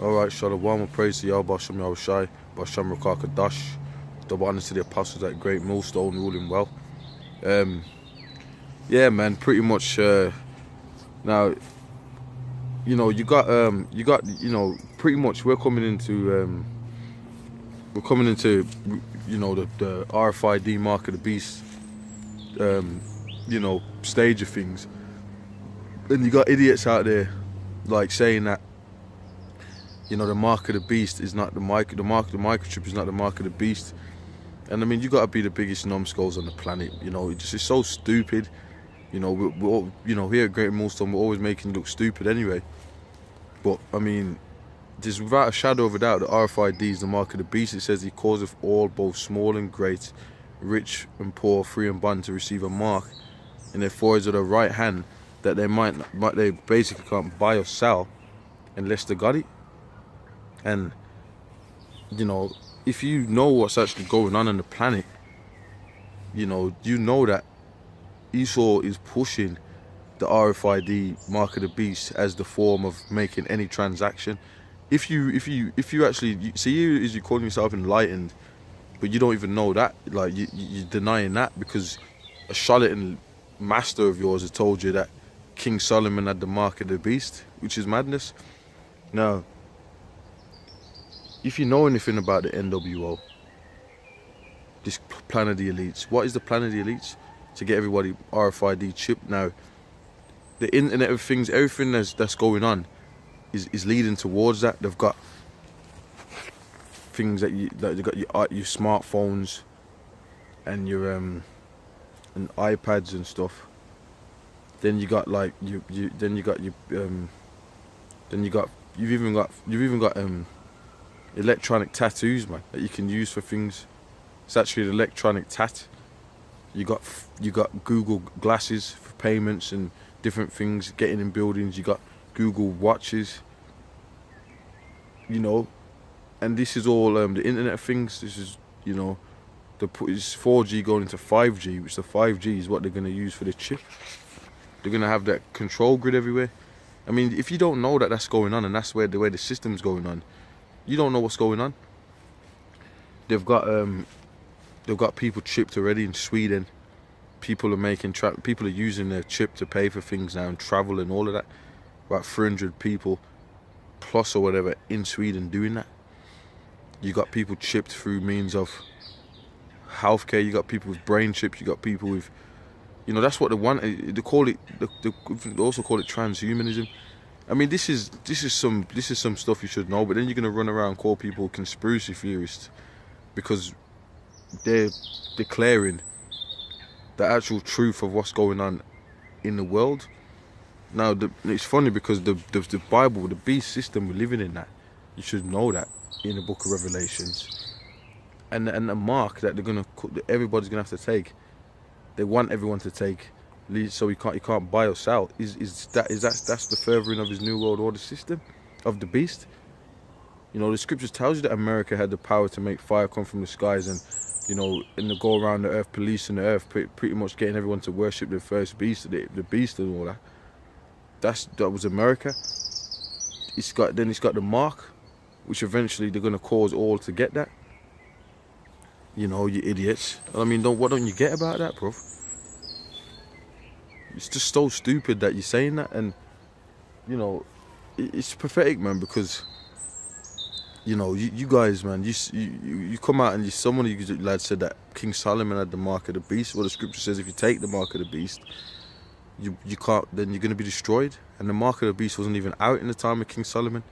Alright, Shalom, all praise to Yahweh, Bashem Yahushai, Bashem Rakakadash, double honor to the apostles at GreatMillStone ruling well. Yeah, man, pretty much, now, you know, you got, you know, pretty much we're coming into, you know, the RFID mark of the beast, you know, stage of things. And you got idiots out there, like, saying that, you know, the mark of the beast is not the microchip is not the mark of the beast. And I mean, you got to be the biggest numbskulls on the planet. You know, it just is so stupid. You know, we're all, you know, here at GreatMillStone, we're always making it look stupid anyway. But I mean, there's without a shadow of a doubt that RFID is the mark of the beast. It says he causeth all, both small and great, rich and poor, free and bond, to receive a mark in their foreheads of the right hand, that they basically can't buy or sell unless they got it. And, you know, if you know what's actually going on the planet, you know that Esau is pushing the RFID mark of the beast as the form of making any transaction. If you actually see, you're calling yourself enlightened, but you don't even know that, like you're denying that because a charlatan master of yours has told you that King Solomon had the mark of the beast, which is madness. Now, if you know anything about the NWO, this plan of the elites, what is the plan of the elites? To get everybody RFID chip. Now, the internet of things, everything that's going on is leading towards that. They've got things that they've got your smartphones and your and iPads and stuff. Then you got like you've even got electronic tattoos, man, that you can use for things. It's actually an electronic tat. You got Google glasses for payments and different things, getting in buildings. You got Google watches, you know, and this is all the internet of things. This is, you know, it's 4G going into 5G, which the 5G is what they're going to use for the chip. They're going to have that control grid everywhere. I mean, if you don't know that that's going on, and that's the way the system's going on, you don't know what's going on. They've got people chipped already in Sweden. People are using their chip to pay for things now and travel and all of that. About 300 people plus or whatever in Sweden doing that. You got people chipped through means of healthcare. You got people with brain chips. You got people with, you know, that's what they want. They call it. They also call it transhumanism. I mean, this is some stuff you should know. But then you're gonna run around and call people conspiracy theorists because they're declaring the actual truth of what's going on in the world. Now, it's funny because the Bible, the beast system we're living in, that you should know that in the Book of Revelations, and the mark that everybody's gonna have to take. They want everyone to take, so he can't buy or sell. That's the furthering of his new world order system of the beast. You know, the scriptures tells you that America had the power to make fire come from the skies and, you know, and to go around the earth, policing the earth, pretty much getting everyone to worship the first beast, the beast and all that. That was America. It's got the mark, which eventually they're gonna cause all to get that. You know, you idiots. I mean, what don't you get about that, bro? It's just so stupid that you're saying that, and you know, it's pathetic, man, because you know, you guys, man, you come out and someone of you lads said that King Solomon had the mark of the beast. Well, the scripture says if you take the mark of the beast, you can't, then you're going to be destroyed. And the mark of the beast wasn't even out in the time of King Solomon.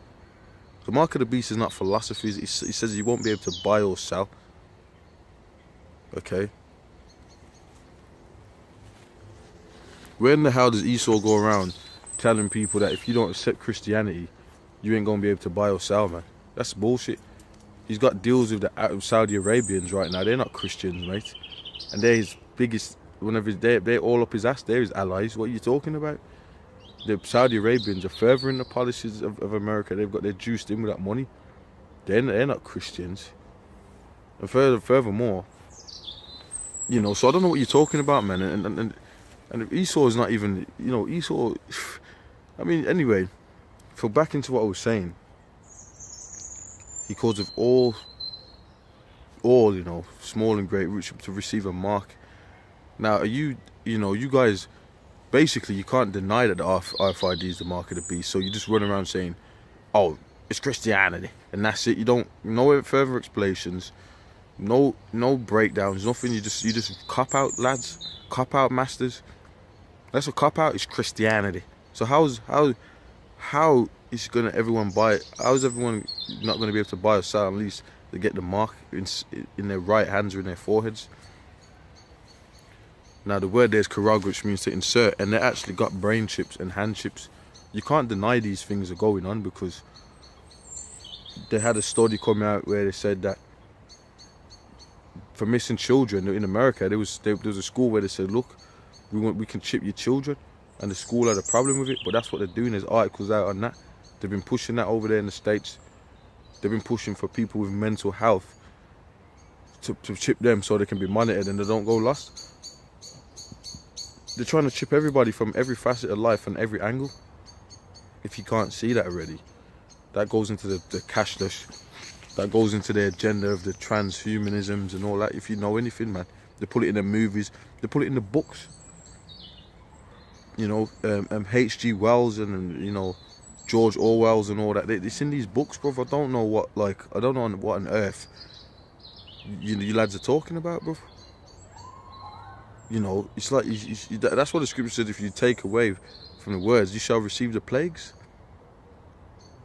The mark of the beast is not philosophies. He says you won't be able to buy or sell. Okay. Where in the hell does Esau go around telling people that if you don't accept Christianity, you ain't going to be able to buy or sell, man? That's bullshit. He's got deals with the Saudi Arabians right now. They're not Christians, mate. And they're his biggest, whenever they're all up his ass, they're his allies. What are you talking about? The Saudi Arabians are furthering the policies of America. They're juiced in with that money. They're not Christians. And furthermore, you know, so I don't know what you're talking about, man. And Esau is not even, you know, Esau, I mean, anyway, back into what I was saying. He causes all you know, small and great root ships to receive a mark. Now, are you know, you guys, basically, you can't deny that the RFID is the mark of the beast. So you just run around saying, "Oh, it's Christianity," and that's it. You don't no further explanations, no breakdowns, nothing. You just cop out, lads, cop out, masters. That's a cop out. It's Christianity. So how is everyone buy it? How is everyone not gonna be able to buy or sell at least to get the mark in their right hands or in their foreheads? Now the word there is karag, which means to insert, and they actually got brain chips and hand chips. You can't deny these things are going on, because they had a study come out where they said that for missing children in America, there was a school where they said, look, we can chip your children, and the school had a problem with it. But that's what they're doing. There's articles out on that. They've been pushing that over there in the States. They've been pushing for people with mental health to chip them so they can be monitored and they don't go lost. They're trying to chip everybody from every facet of life and every angle. If you can't see that already, that goes into the cashless, that goes into the agenda of the transhumanisms and all that. If you know anything, man, they put it in the movies, they put it in the books. You know, H.G. Wells and you know, George Orwell's and all that. It's in these books, bro. I don't know what on earth you lads are talking about, bro. You know, it's like that's what the scripture said. If you take away from the words, you shall receive the plagues.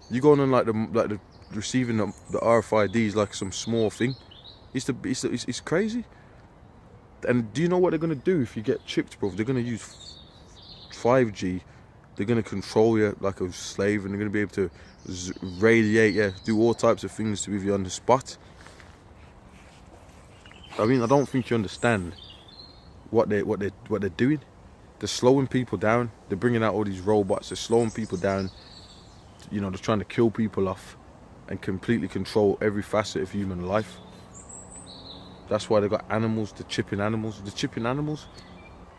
You going on like the receiving the RFIDs like some small thing. It's crazy. And do you know what they're gonna do if you get chipped, bro? They're gonna use 5G. They're gonna control you like a slave, and they're gonna be able to radiate you, do all types of things to leave you on the spot. I mean, I don't think you understand what they're doing. They're slowing people down. They're bringing out all these robots. They're slowing people down. You know, they're trying to kill people off and completely control every facet of human life. That's why they got animals. They're chipping animals. They're chipping animals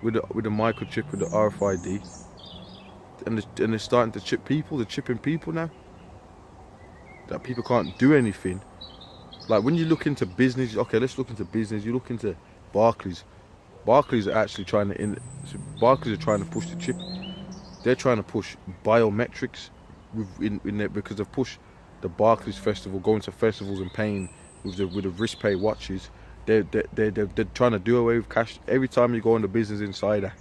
with the microchip, with the RFID, and they're starting to chip people. They're chipping people now. That people can't do anything. Like when you look into business, okay, let's look into business. You look into Barclays. Barclays are actually trying to push the chip. They're trying to push biometrics in there, because they've pushed the Barclays festival, going to festivals and paying with the wrist pay watches. They're trying to do away with cash. Every time you go on the Business Insider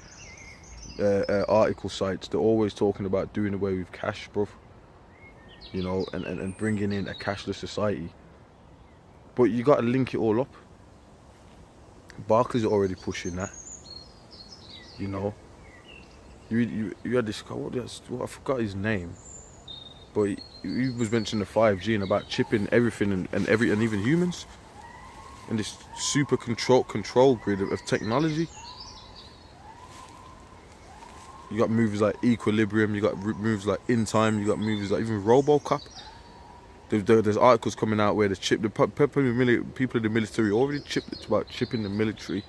article sites, they're always talking about doing away with cash, bro. You know, and bringing in a cashless society. But you got to link it all up. Barclays are already pushing that. You know, you had this guy. What I forgot his name, but he was mentioning the 5G and about chipping everything and even humans, in this super control grid of technology. You got movies like Equilibrium. You got movies like In Time. You got movies like even RoboCop. There's articles coming out where people in the military already chipped. It's about chipping the military.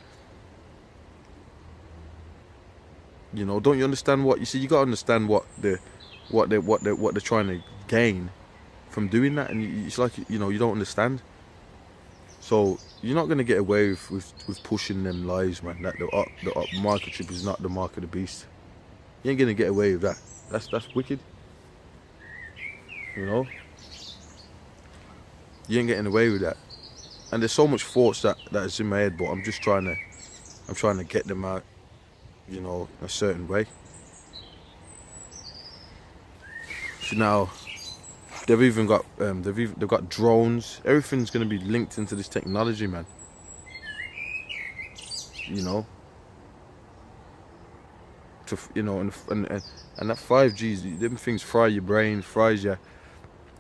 You know, don't you understand what you see? You gotta understand what they're trying to gain from doing that, and it's like, you know, you don't understand. So you're not gonna get away with pushing them lies, man. That the microchip is not the mark of the beast. You ain't gonna get away with that. That's wicked. You know. You ain't getting away with that. And there's so much thoughts that is in my head, but I'm trying to get them out, you know, a certain way. So now they've even got they've got drones. Everything's gonna be linked into this technology, man. You know. You know, and that 5G, them things fry your brain, fries your.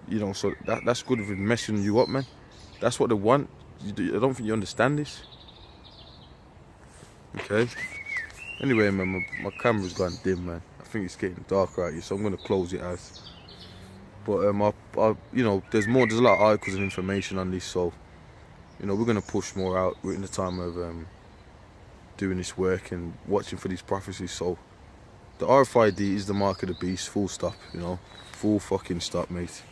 You know, so that's good with messing you up, man. That's what they want. I don't think you understand this. Okay. Anyway, man, my camera's gone dim, man. I think it's getting darker out here, so I'm gonna close it out. But you know, there's a lot of articles and information on this, so you know, we're gonna push more out. We're in the time of doing this work and watching for these prophecies. So the RFID is the mark of the beast. Full stop. You know, full fucking stop, mate.